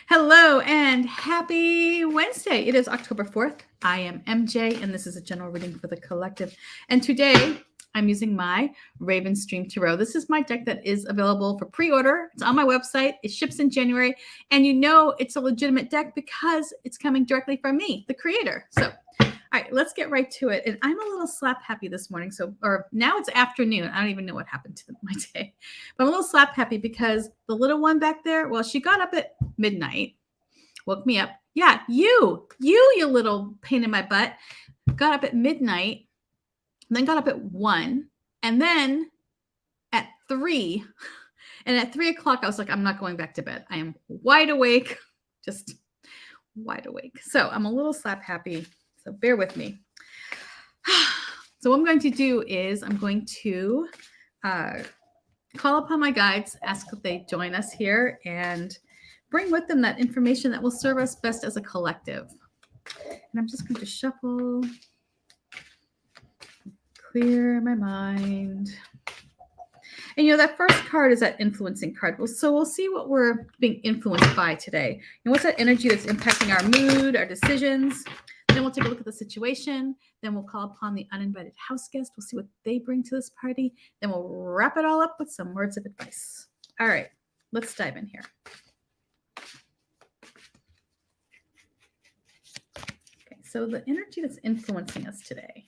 Hello and happy Wednesday. It is October 4th. I am MJ, and this is a general reading for the collective. And today I'm using my Raven Stream Tarot. This is my deck that is available for pre-order. It's on my website. It ships in January. And you know it's a legitimate deck because it's coming directly from me, the creator. So all right, let's get right to it. And I'm a little slap happy this morning. Or now it's afternoon. I don't even know what happened to my day. But I'm a little slap happy because the little one back there, well, she got up at midnight, woke me up. Yeah, you little pain in my butt, got up at midnight, then got up at 1, and then at 3. And at 3 o'clock, I was like, I'm not going back to bed. I am wide awake, just wide awake. So I'm a little slap happy. So bear with me. So what I'm going to do is I'm going to call upon my guides, ask that they join us here, and bring with them that information that will serve us best as a collective. And I'm just going to shuffle, clear my mind. And that first card is that influencing card. So we'll see what we're being influenced by today. And what's that energy that's impacting our mood, our decisions. Then we'll take a look at the situation. Then we'll call upon the uninvited house guest. We'll see what they bring to this party. Then we'll wrap it all up with some words of advice. All right, let's dive in here. Okay, so the energy that's influencing us today.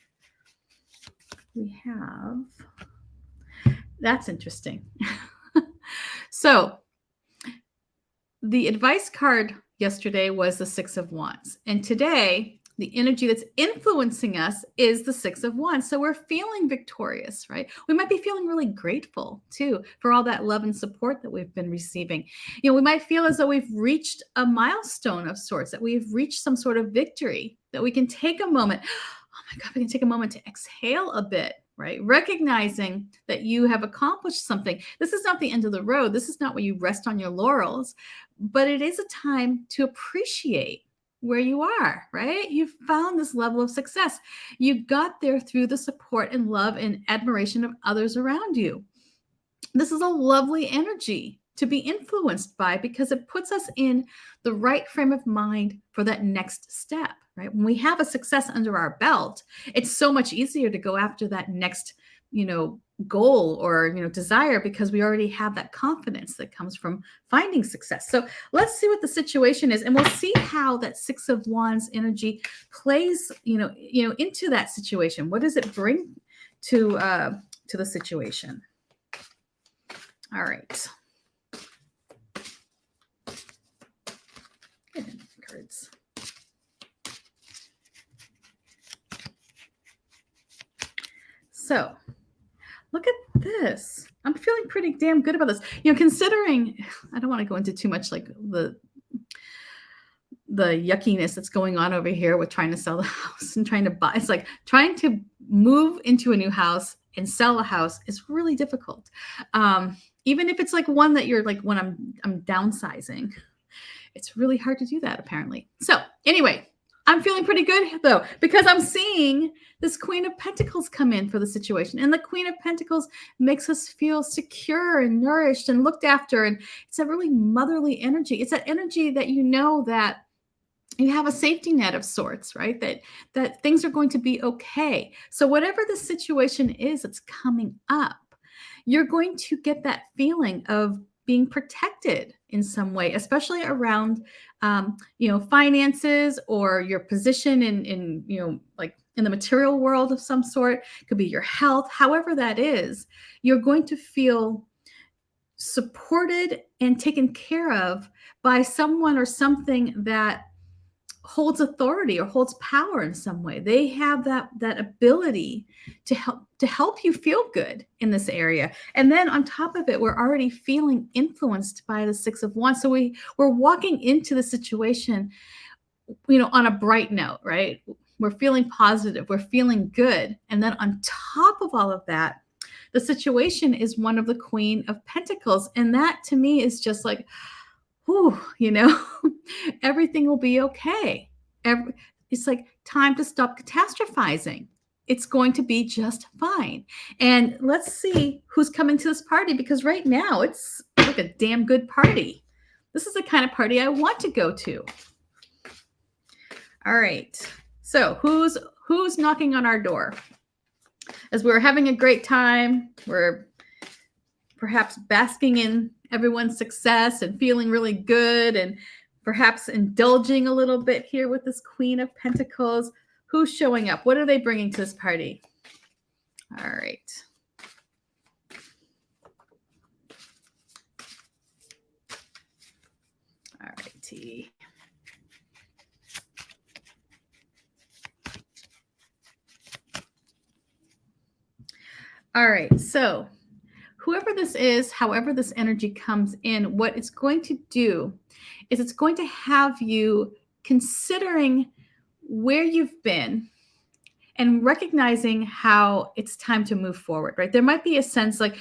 We have, that's interesting. So the advice card yesterday was the 6 of Wands. And today, the energy that's influencing us is the 6 of Wands. So we're feeling victorious, right? We might be feeling really grateful too for all that love and support that we've been receiving. We might feel as though we've reached a milestone of sorts, that we've reached some sort of victory, that we can take a moment. Oh my God, we can take a moment to exhale a bit, right? Recognizing that you have accomplished something. This is not the end of the road. This is not where you rest on your laurels, but it is a time to appreciate where you are, right? You've found this level of success. You got there through the support and love and admiration of others around you. This is a lovely energy to be influenced by because it puts us in the right frame of mind for that next step, right? When we have a success under our belt, it's so much easier to go after that next, goal or, desire because we already have that confidence that comes from finding success. So let's see what the situation is, and we'll see how that 6 of Wands energy plays, into that situation. What does it bring to the situation? All right. Cards. So look at this. I'm feeling pretty damn good about this. Considering, I don't want to go into too much like the yuckiness that's going on over here with trying to sell the house and trying to buy. It's like trying to move into a new house and sell a house is really difficult. Even if it's like one that you're like, when I'm downsizing, it's really hard to do that apparently. So anyway, I'm feeling pretty good though, because I'm seeing this Queen of Pentacles come in for the situation. And the Queen of Pentacles makes us feel secure and nourished and looked after. And it's a really motherly energy. It's that energy that that you have a safety net of sorts, right? That things are going to be okay. So whatever the situation is that's coming up, you're going to get that feeling of being protected in some way, especially around, finances or your position in like in the material world of some sort. It could be your health, however that is, you're going to feel supported and taken care of by someone or something that holds authority or holds power in some way. They have that ability to help you feel good in this area. And then on top of it, we're already feeling influenced by the 6 of Wands. So we're walking into the situation, on a bright note, right? We're feeling positive, we're feeling good. And then on top of all of that, the situation is one of the Queen of Pentacles. And that to me is just like, whew, everything will be okay. It's like time to stop catastrophizing. It's going to be just fine. And let's see who's coming to this party, because right now it's like a damn good party. This is the kind of party I want to go to. All right. So who's knocking on our door? As we're having a great time, we're perhaps basking in everyone's success and feeling really good and perhaps indulging a little bit here with this Queen of Pentacles. Who's showing up? What are they bringing to this party? All right. All righty. All right. So whoever this is, however this energy comes in, what it's going to do is it's going to have you considering where you've been and recognizing how it's time to move forward, right? There might be a sense like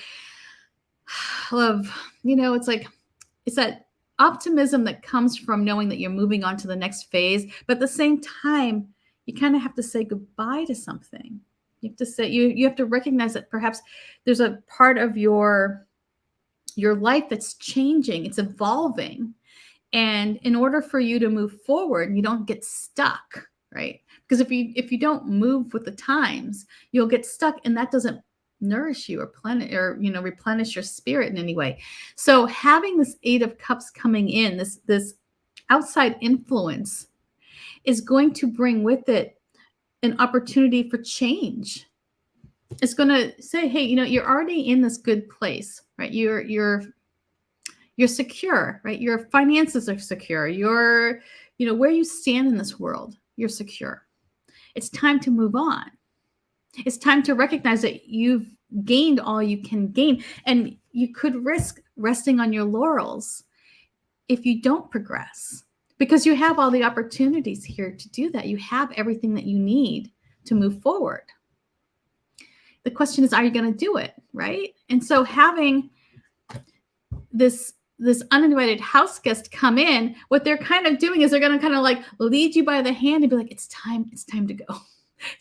of, it's that optimism that comes from knowing that you're moving on to the next phase. But at the same time, you kind of have to say goodbye to something. You have to say, you have to recognize that perhaps there's a part of your life that's changing, it's evolving. And in order for you to move forward, you don't get stuck, right? Because if you don't move with the times, you'll get stuck, and that doesn't nourish you or replenish your spirit in any way. So having this 8 of Cups coming in, this outside influence, is going to bring with it an opportunity for change. It's going to say, hey, you're already in this good place, right? You're secure, right? Your finances are secure. You're, where you stand in this world, you're secure. It's time to move on. It's time to recognize that you've gained all you can gain, and you could risk resting on your laurels if you don't progress, because you have all the opportunities here to do that. You have everything that you need to move forward. The question is, are you going to do it, right? And so having this uninvited house guest come in, what they're kind of doing is they're going to kind of like lead you by the hand and be like, it's time to go.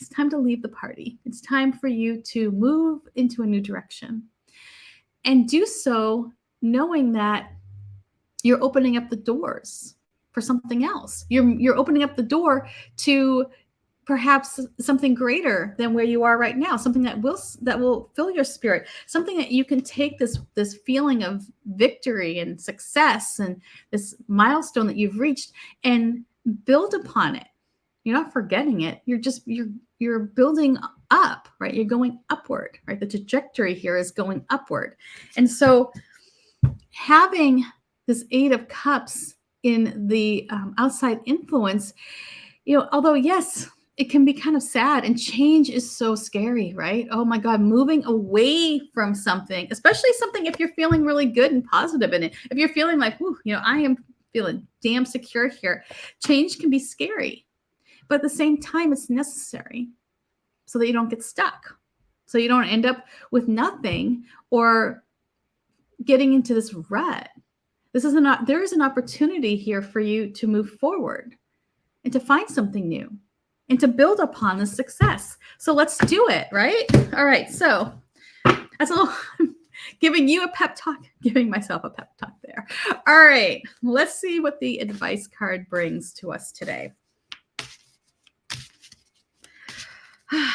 It's time to leave the party. It's time for you to move into a new direction, and do so knowing that you're opening up the doors for something else. You're opening up the door to perhaps something greater than where you are right now, something that will fill your spirit, something that you can take this feeling of victory and success and this milestone that you've reached and build upon it. You're not forgetting it. You're building up, right? You're going upward, right? The trajectory here is going upward. And so having this 8 of Cups in the outside influence, although yes, it can be kind of sad, and change is so scary, right? Oh my God, moving away from something, especially something if you're feeling really good and positive in it. If you're feeling like, I am feeling damn secure here, change can be scary. But at the same time, it's necessary so that you don't get stuck, so you don't end up with nothing or getting into this rut. There is an opportunity here for you to move forward and to find something new and to build upon the success. So let's do it, right? All right. So that's a little giving you a pep talk, giving myself a pep talk there. All right. Let's see what the advice card brings to us today. I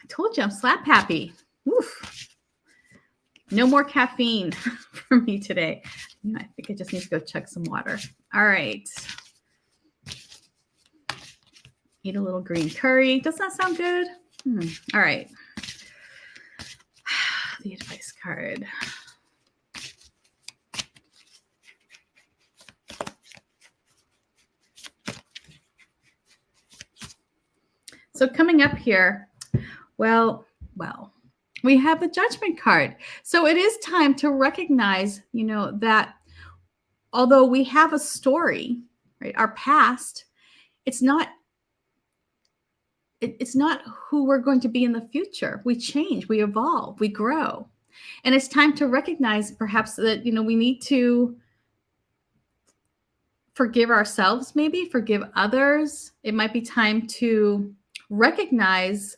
told you I'm slap happy. Oof. No more caffeine for me today. I think I just need to go chug some water. All right. Eat a little green curry. Does that sound good? All right. The advice card. So coming up here, well, we have the Judgment card. So it is time to recognize, that although we have a story, right, our past, it's not who we're going to be in the future. We change, we evolve, we grow. And it's time to recognize perhaps that, we need to forgive ourselves, maybe forgive others. It might be time to recognize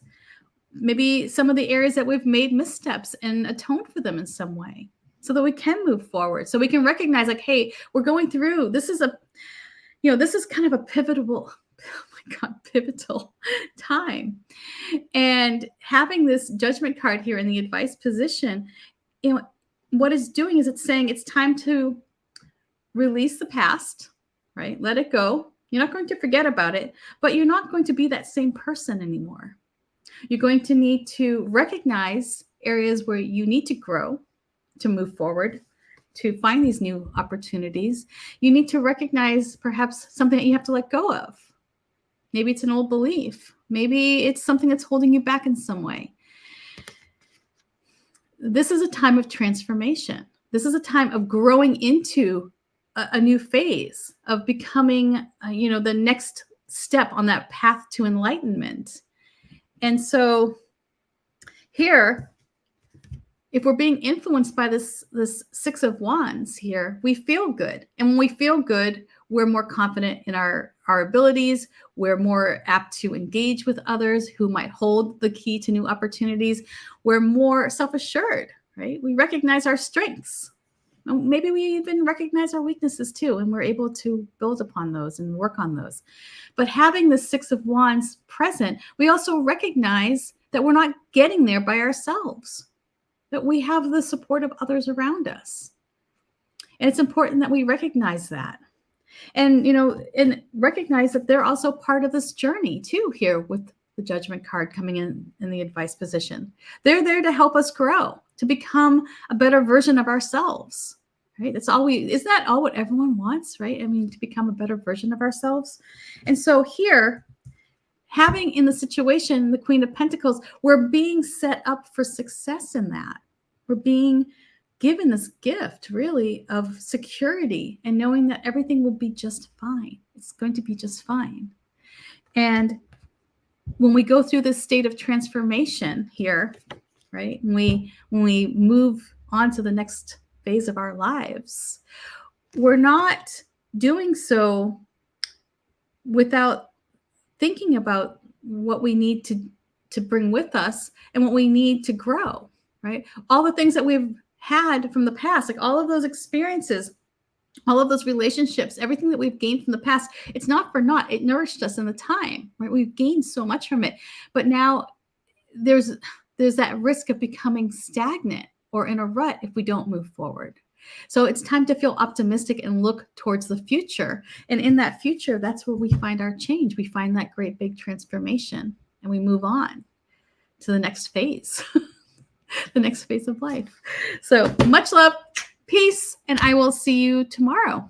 maybe some of the areas that we've made missteps and atone for them in some way. so that we can move forward, so we can recognize like, hey, we're going through, this is a, this is kind of a pivotal, oh my God, pivotal time. And having this judgment card here in the advice position, what it's doing is it's saying it's time to release the past, right? Let it go. You're not going to forget about it, but you're not going to be that same person anymore. You're going to need to recognize areas where you need to grow, to move forward, to find these new opportunities. You need to recognize perhaps something that you have to let go of. Maybe it's an old belief. Maybe it's something that's holding you back in some way. This is a time of transformation. This is a time of growing into a new phase, of becoming, the next step on that path to enlightenment. And so here, if we're being influenced by this Six of Wands here, we feel good. And when we feel good, we're more confident in our abilities. We're more apt to engage with others who might hold the key to new opportunities. We're more self-assured, right? We recognize our strengths. Maybe we even recognize our weaknesses too, and we're able to build upon those and work on those. But having the Six of Wands present, we also recognize that we're not getting there by ourselves, that we have the support of others around us. And it's important that we recognize that. And, and recognize that they're also part of this journey too, here with the Judgment card coming in the advice position. They're there to help us grow, to become a better version of ourselves, right? Isn't that all what everyone wants, right? I mean, to become a better version of ourselves. And so here, having in the situation, the Queen of Pentacles, we're being set up for success in that. We're being given this gift, really, of security and knowing that everything will be just fine. It's going to be just fine. And when we go through this state of transformation here, right, when we move on to the next phase of our lives, we're not doing so without thinking about what we need to bring with us and what we need to grow, right? All the things that we've had from the past, like all of those experiences, all of those relationships, everything that we've gained from the past, it's not for naught. It nourished us in the time, right? We've gained so much from it. But now there's that risk of becoming stagnant or in a rut if we don't move forward. So it's time to feel optimistic and look towards the future. And in that future, that's where we find our change. We find that great big transformation and we move on to the next phase, the next phase of life. So much love, peace, and I will see you tomorrow.